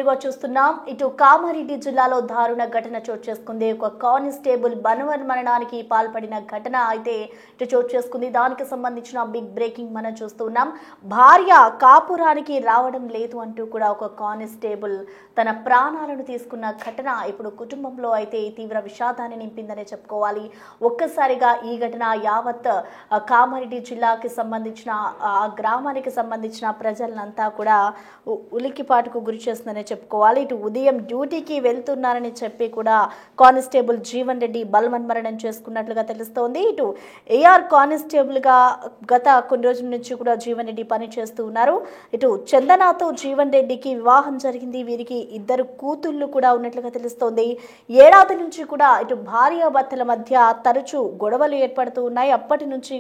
బ్రేకింగ్లుగా చూస్తున్నాం. ఇటు కామారెడ్డి జిల్లాలో దారుణ ఘటన చోటు చేసుకుంది. ఒక కానిస్టేబుల్ మరణానికి పాల్పడిన ఘటన అయితే ఇటు చోటు చేసుకుంది. దానికి సంబంధించిన బిగ్ బ్రేకింగ్ మనం చూస్తున్నాం. భార్య కాపురానికి రావడం లేదు అంటూ కూడా ఒక కానిస్టేబుల్ తన ప్రాణాలను తీసుకున్న ఘటన ఇప్పుడు కుటుంబంలో అయితే తీవ్ర విషాదాన్ని నింపిందనే చెప్పుకోవాలి. ఒక్కసారిగా ఈ ఘటన యావత్ కామారెడ్డి జిల్లాకి సంబంధించిన ఆ గ్రామానికి సంబంధించిన ప్రజలంతా కూడా ఉలికిపాటుకు గురి చేస్తుందనే చెప్పుకోవాలి. ఇటు ఉదయం డ్యూటీకి వెళ్తున్నారని చెప్పి కూడా కానిస్టేబుల్ జీవన్ రెడ్డి బలవన్మరణం చేసుకున్నట్లుగా తెలుస్తోంది. ఇటు ఏఆర్ కానిస్టేబుల్ గా గత కొన్ని రోజుల నుంచి కూడా జీవన్ రెడ్డి పని చేస్తూ ఉన్నారు. ఇటు చందనాతో జీవన్ రెడ్డికి వివాహం జరిగింది. వీరికి ఇద్దరు కూతుళ్ళు కూడా ఉన్నట్లుగా తెలుస్తోంది. ఏడాది నుంచి కూడా ఇటు భార్యాభర్తల మధ్య తరచూ గొడవలు ఏర్పడుతూ ఉన్నాయి. అప్పటి నుంచి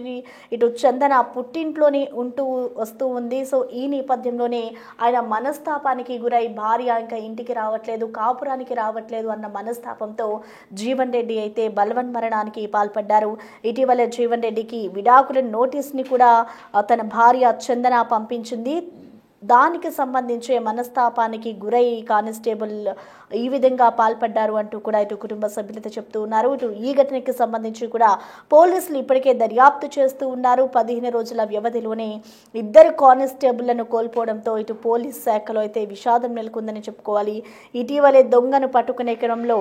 ఇటు చందన పుట్టింట్లోనే ఉంటూ వస్తూ ఉంది. సో ఈ నేపథ్యంలోనే ఆయన మనస్తాపానికి గురై భార్య ఇంకా ఇంటికి రావట్లేదు, కాపురానికి రావట్లేదు అన్న మనస్తాపంతో జీవన్ రెడ్డి అయితే బలవన్మరణానికి పాల్పడ్డారు. ఇటీవల జీవన్ రెడ్డికి విడాకుల నోటీస్ని కూడా తన భార్య చందన పంపించింది. దానికి సంబంధించే మనస్తాపానికి గురై కానిస్టేబుల్ ఈ విధంగా పాల్పడ్డారు అంటూ కూడా ఇటు కుటుంబ సభ్యులతో చెప్తూ ఉన్నారు. ఇటు ఈ ఘటనకి సంబంధించి కూడా పోలీసులు ఇప్పటికే దర్యాప్తు చేస్తూ ఉన్నారు. 15 రోజుల వ్యవధిలోనే ఇద్దరు కానిస్టేబుళ్లను కోల్పోవడంతో ఇటు పోలీస్ శాఖలో అయితే విషాదం నెలకొందని చెప్పుకోవాలి. ఇటీవలే దొంగను పట్టుకునే క్రమంలో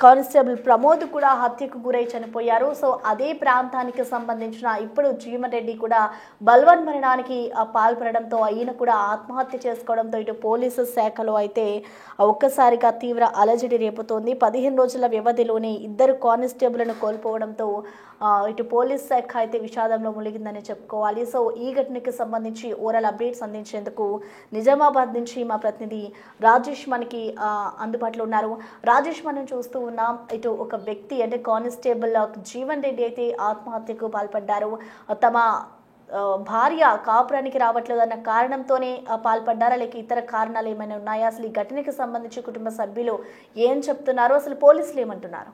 కానిస్టేబుల్ ప్రమోద్ కూడా హత్యకు గురై చనిపోయారు. సో అదే ప్రాంతానికి సంబంధించిన ఇప్పుడు జీవన్ రెడ్డి కూడా బలవన్మరణానికి పాల్పడడంతో ఈయన కూడా ఆత్మహత్య చేసుకోవడంతో ఇటు పోలీసు శాఖలో అయితే ఒక్కసారిగా తీవ్ర అలజడి రేపుతోంది. 15 రోజుల వ్యవధిలోనే ఇద్దరు కానిస్టేబుల్ను కోల్పోవడంతో ఇటు పోలీస్ శాఖ అయితే విషాదంలో మునిగిందని చెప్పుకోవాలి. సో ఈ ఘటనకి సంబంధించి ఓవరాల్ అప్డేట్స్ అందించేందుకు నిజామాబాద్ నుంచి మా ప్రతినిధి రాజేష్ మనకి అందుబాటులో ఉన్నారు. రాజేష్, మనం చూస్తూ ఉన్నాం ఇటు ఒక వ్యక్తి అంటే కానిస్టేబుల్ జీవన్ రెడ్డి అయితే ఆత్మహత్యకు పాల్పడ్డారు. తమ భార్య కాపురానికి రావట్లేదు అన్న కారణంతోనే పాల్పడ్డారా, లేక ఇతర కారణాలు ఏమైనా ఉన్నాయా? అసలు ఈ ఘటనకి సంబంధించి కుటుంబ సభ్యులు ఏం చెప్తున్నారు, అసలు పోలీసులు ఏమంటున్నారు?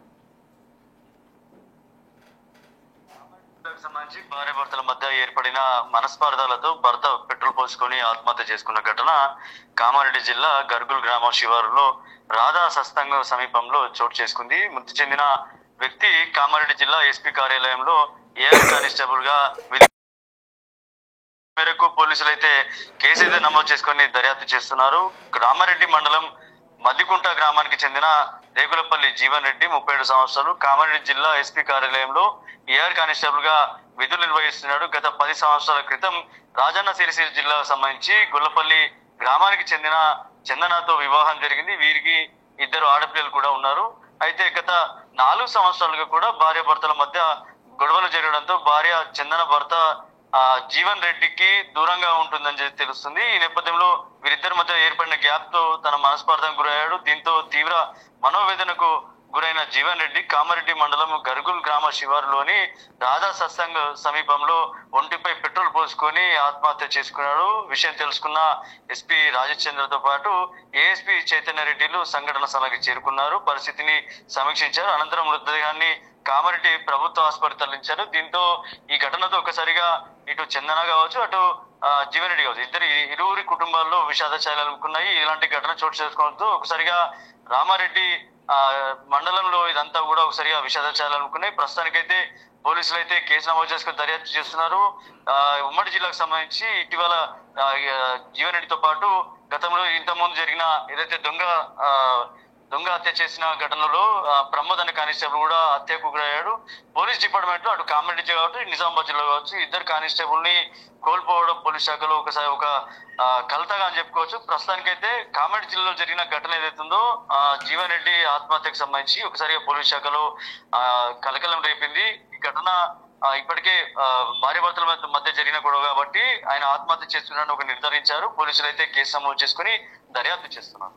సంబంధించి భార్యాభర్తల మధ్య ఏర్పడిన మనస్పర్ధలతో భర్త పెట్రోల్ పోసుకొని ఆత్మహత్య చేసుకున్న ఘటన కామారెడ్డి జిల్లా గర్గుల్ గ్రామ శివారులో రాధా సత్సంగ సమీపంలో చోటు చేసుకుంది. మృతి చెందిన వ్యక్తి కామారెడ్డి జిల్లా ఎస్పీ కార్యాలయంలో ఏఆర్ కానిస్టేబుల్ గా మేరకు పోలీసులు అయితే కేసు అయితే నమోదు చేసుకుని దర్యాప్తు చేస్తున్నారు. రామారెడ్డి మండలం మద్దికుంట గ్రామానికి చెందిన రేగులపల్లి జీవన్ రెడ్డి 37 సంవత్సరాలు కామారెడ్డి జిల్లా ఎస్పీ కార్యాలయంలో ఏఆర్ కానిస్టేబుల్ గా విధులు నిర్వహిస్తున్నాడు. గత 10 సంవత్సరాల క్రితం రాజన్న సిరిసిల్ల జిల్లాకు సంబంధించి గుల్లపల్లి గ్రామానికి చెందిన చందనాతో వివాహం జరిగింది. వీరికి ఇద్దరు ఆడపిల్లలు కూడా ఉన్నారు. అయితే గత 4 సంవత్సరాలుగా కూడా భార్యాభర్తల మధ్య గొడవలు జరగడంతో భార్య చందన భర్త జీవన్ రెడ్డికి దూరంగా ఉంటుందని తెలుస్తుంది. ఈ నేపథ్యంలో వీరిద్దరి మధ్య ఏర్పడిన గ్యాప్ తో తన మనస్పర్ధకు గురయ్యాడు. దీంతో తీవ్ర మనోవేదనకు గురైన జీవన్ రెడ్డి కామారెడ్డి మండలం గర్గుల్ గ్రామ శివారులోని రాధా సత్సంగ్ సమీపంలో ఒంటిపై పెట్రోల్ పోసుకొని ఆత్మహత్య చేసుకున్నాడు. విషయం తెలుసుకున్న ఎస్పీ రాజచంద్రతో పాటు ఏఎస్పీ చైతన్య రెడ్డిలు సంఘటన స్థలానికి చేరుకున్నారు. పరిస్థితిని సమీక్షించారు. అనంతరం మృతదేహాన్ని కామారెడ్డి ప్రభుత్వ ఆసుపత్రి తరలించారు. దీంతో ఈ ఘటనతో ఒకసారిగా ఇటు చందన కావచ్చు, అటు జీవన్ రెడ్డి కావచ్చు, ఇరువురి కుటుంబాల్లో విషాద ఛాయలు అనుకున్నాయి. ఇలాంటి ఘటన చోటు చేసుకోవడంతో ఒకసారిగా రామారెడ్డి మండలంలో ఇదంతా కూడా ఒకసారిగా విషాద ఛాయలు అనుకున్నాయి. ప్రస్తుతానికైతే పోలీసులు అయితే కేసు నమోదు చేసుకుని దర్యాప్తు చేస్తున్నారు. ఉమ్మడి జిల్లాకు సంబంధించి ఇటీవల జీవన్ రెడ్డితో పాటు గతంలో ఇంతకుముందు జరిగిన ఏదైతే దొంగ హత్య చేసిన ఘటనలో ప్రమోద్ అనే కానిస్టేబుల్ కూడా హత్యకు గురయ్యాడు. పోలీస్ డిపార్ట్మెంట్ లో అటు కామారెడ్డి కావచ్చు, నిజామాబాద్ జిల్లా కావచ్చు, ఇద్దరు కానిస్టేబుల్ ని కోల్పోవడం పోలీస్ శాఖలో ఒకసారి ఒక కలతగా అని చెప్పుకోవచ్చు. ప్రస్తుతానికైతే కామారెడ్డి జిల్లాలో జరిగిన ఘటన ఏదైతుందో జీవన్ రెడ్డి ఆత్మహత్యకు సంబంధించి ఒకసారిగా పోలీస్ శాఖలో కలకలం రేపింది. ఈ ఘటన ఇప్పటికే భార్యాభర్తల మధ్య జరిగిన గొడవ కాబట్టి ఆయన ఆత్మహత్య చేస్తున్నారని ఒక నిర్ధారించారు. పోలీసులు అయితే కేసు నమోదు చేసుకుని దర్యాప్తు చేస్తున్నారు.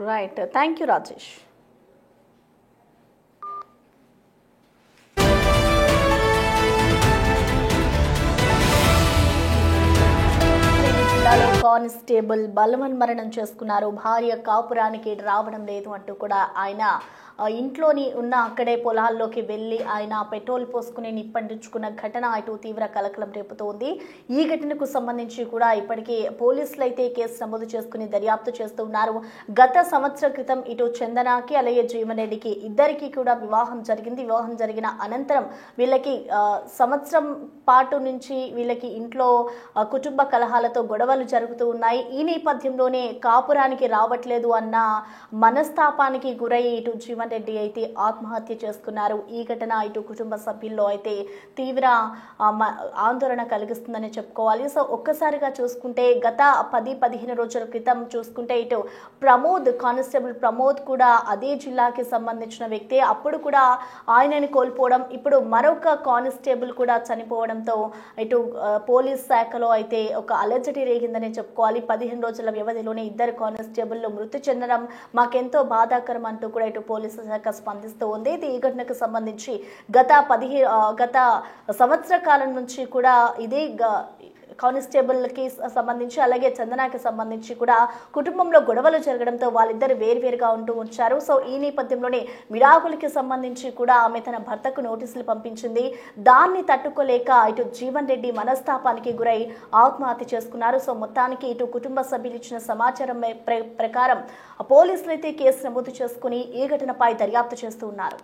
Right, thank you Rajesh. Constable బలవన్మరణం చేసుకున్నారు. భార్య కాపురానికి రావడం లేదు అంటూ కూడా ఆయన ఇంట్లోని ఉన్న అక్కడే పొలాల్లోకి వెళ్ళి ఆయన పెట్రోల్ పోసుకుని నిప్పంటించుకున్న ఘటన ఇటు తీవ్ర కలకలం రేపుతోంది. ఈ ఘటనకు సంబంధించి కూడా ఇప్పటికే పోలీసులు అయితే కేసు నమోదు చేసుకుని దర్యాప్తు చేస్తూ ఉన్నారు. గత సంవత్సరం క్రితం ఇటు చందనాకి అలాగే జీవన్ రెడ్డికి ఇద్దరికి కూడా వివాహం జరిగింది. వివాహం జరిగిన అనంతరం వీళ్ళకి సంవత్సరం పాటు నుంచి వీళ్ళకి ఇంట్లో కుటుంబ కలహాలతో గొడవలు జరుగుతూ ఉన్నాయి. ఈ నేపథ్యంలోనే కాపురానికి రావట్లేదు అన్న మనస్తాపానికి గురై ఇటు జీవన్ రెడ్డి అయితే ఆత్మహత్య చేసుకున్నారు. ఈ ఘటన ఇటు కుటుంబ సభ్యుల్లో అయితే తీవ్ర ఆందోళన కలిగిస్తుందని చెప్పుకోవాలి. సో ఒక్కసారిగా చూసుకుంటే గత 10-15 రోజుల క్రితం చూసుకుంటే ఇటు ప్రమోద్, కానిస్టేబుల్ ప్రమోద్ కూడా అదే జిల్లాకి సంబంధించిన వ్యక్తే. అప్పుడు కూడా ఆయనని కోల్పోవడం, ఇప్పుడు మరొక కానిస్టేబుల్ కూడా చనిపోవడంతో ఇటు పోలీస్ శాఖలో అయితే ఒక అలజడి రేగిందని చెప్పుకోవాలి. 15 రోజుల వ్యవధిలోనే ఇద్దరు కానిస్టేబుల్లు మృతి చెందడం మాకెంతో బాధాకరం అంటూ కూడా ఇటు పోలీసు శాఖ స్పందిస్తూ ఉంది. ఈ ఘటనకు సంబంధించి గత సంవత్సర కాలం నుంచి కూడా ఇదే కానిస్టేబుల్కి సంబంధించి అలాగే చందనాకి సంబంధించి కూడా కుటుంబంలో గొడవలు జరగడంతో వాళ్ళిద్దరు వేరువేరుగా ఉంటూ వచ్చారు. సో ఈ నేపథ్యంలోనే విడాకులకి సంబంధించి కూడా ఆమె తన భర్తకు నోటీసులు పంపించింది. దాన్ని తట్టుకోలేక ఇటు జీవన్ రెడ్డి మనస్తాపానికి గురై ఆత్మహత్య చేసుకున్నారు. సో మొత్తానికి ఇటు కుటుంబ సభ్యులు ఇచ్చిన సమాచారం ప్రకారం పోలీసులు అయితే కేసు నమోదు చేసుకుని ఈ ఘటనపై దర్యాప్తు చేస్తూ ఉన్నారు.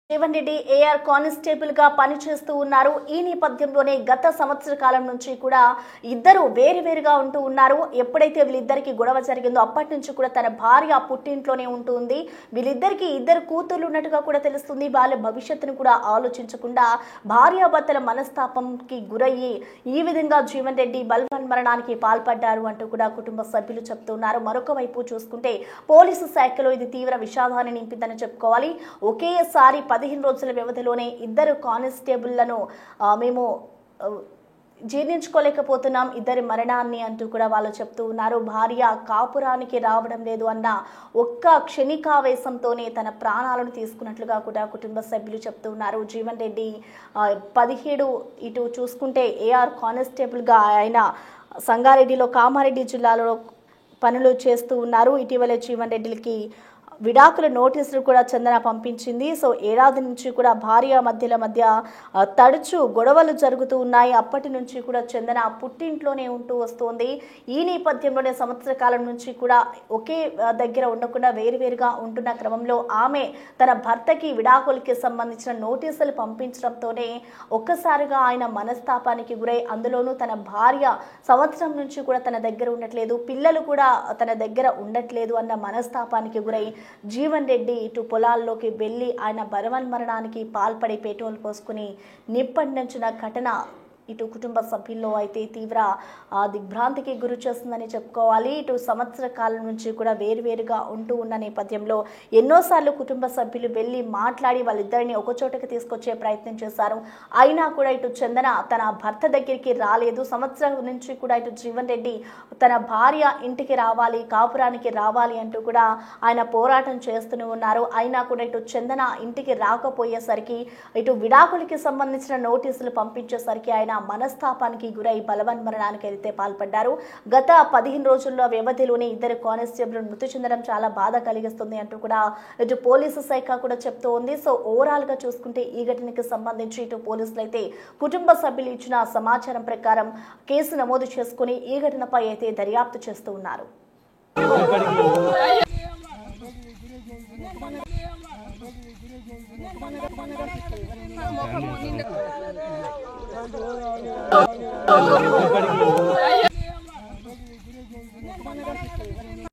జీవన్ రెడ్డి ఏఆర్ కానిస్టేబుల్ గా పనిచేస్తూ ఉన్నారు. ఈ నేపథ్యంలోనే గత సంవత్సర కాలం నుంచి కూడా ఇద్దరు వేరువేరుగా ఉంటూ ఉన్నారు. ఎప్పుడైతే వీళ్ళిద్దరికి గొడవ జరిగిందో అప్పటి నుంచి కూడా తన భార్య పుట్టింట్లోనే ఉంటుంది. వీళ్ళిద్దరికి ఇద్దరు కూతుర్లు ఉన్నట్టుగా కూడా తెలుస్తుంది. వాళ్ళ భవిష్యత్తును కూడా ఆలోచించకుండా భార్యాభర్తల మనస్తాపంకి గురయ్యి ఈ విధంగా జీవన్ రెడ్డి బలవన్మరణానికి పాల్పడ్డారు అంటూ కూడా కుటుంబ సభ్యులు చెప్తున్నారు. మరొక వైపు చూసుకుంటే పోలీసు శాఖలో ఇది తీవ్ర విషాదాన్ని నింపిందని చెప్పుకోవాలి. ఒకేసారి 15 రోజుల వ్యవధిలోనే ఇద్దరు కానిస్టేబుళ్లను మేము జీర్ణించుకోలేకపోతున్నాం ఇద్దరి మరణాన్ని అంటూ కూడా వాళ్ళు చెప్తూ ఉన్నారు. భార్య కాపురానికి రావడం లేదు అన్న ఒక్క క్షణికావేశంతోనే తన ప్రాణాలను తీసుకున్నట్లుగా కూడా కుటుంబ సభ్యులు చెప్తూ ఉన్నారు. జీవన్ రెడ్డి 17 ఇటు చూసుకుంటే ఏఆర్ కానిస్టేబుల్గా ఆయన సంగారెడ్డిలో కామారెడ్డి జిల్లాలో పనులు చేస్తూ ఉన్నారు. ఇటీవల జీవన్ రెడ్డికి విడాకుల నోటీసులు కూడా చందన పంపించింది. సో ఏడాది నుంచి కూడా భార్య మధ్య తరచూ గొడవలు జరుగుతూ ఉన్నాయి. అప్పటి నుంచి కూడా చందన పుట్టింట్లోనే ఉంటూ వస్తోంది. ఈ నేపథ్యంలోనే సంవత్సర కాలం నుంచి కూడా ఒకే దగ్గర ఉండకుండా వేరువేరుగా ఉంటున్న క్రమంలో ఆమె తన భర్తకి విడాకులకి సంబంధించిన నోటీసులు పంపించడంతోనే ఒక్కసారిగా ఆయన మనస్తాపానికి గురై, అందులోనూ తన భార్య సంవత్సరం నుంచి కూడా తన దగ్గర ఉండట్లేదు, పిల్లలు కూడా తన దగ్గర ఉండట్లేదు అన్న మనస్తాపానికి గురై జీవన్ రెడ్డి ఇటు పొలాల్లోకి వెళ్ళి ఆయన బలవన్మరణానికి పాల్పడి పెట్రోల్ పోసుకుని నిప్పంటించిన ఘటన ఇటు కుటుంబ సభ్యుల్లో అయితే తీవ్ర దిగ్భ్రాంతికి గురి చేస్తుందని చెప్పుకోవాలి. ఇటు సంవత్సర కాలం నుంచి కూడా వేరువేరుగా ఉంటూ ఉన్న నేపథ్యంలో ఎన్నోసార్లు కుటుంబ సభ్యులు వెళ్ళి మాట్లాడి వాళ్ళిద్దరిని ఒకచోటకి తీసుకొచ్చే ప్రయత్నం చేశారు. అయినా కూడా ఇటు చందన తన భర్త దగ్గరికి రాలేదు. సంవత్సరం నుంచి కూడా ఇటు జీవన్ రెడ్డి తన భార్య ఇంటికి రావాలి, కాపురానికి రావాలి అంటూ కూడా ఆయన పోరాటం చేస్తూనే ఉన్నారు. అయినా కూడా ఇటు చందన ఇంటికి రాకపోయేసరికి ఇటు విడాకులకి సంబంధించిన నోటీసులు పంపించేసరికి ఆయన మనస్తాపానికి గురై బలవన్మరణానికి అయితే పాల్పడ్డారు. గత 15 రోజుల్లో వ్యవధిలోనే ఇద్దరు కానిస్టేబుల్ మృతి చెందడం చాలా బాధ కలిగిస్తుంది అంటూ కూడా ఇటు పోలీసు శాఖ కూడా చెప్తూ ఉంది. సో ఓవరాల్ గా చూసుకుంటే ఈ ఘటనకి సంబంధించి ఇటు పోలీసులు అయితే కుటుంబ సభ్యులు ఇచ్చిన సమాచారం ప్రకారం కేసు నమోదు చేసుకుని ఈ ఘటనపై అయితే దర్యాప్తు చేస్తూ ఉన్నారు.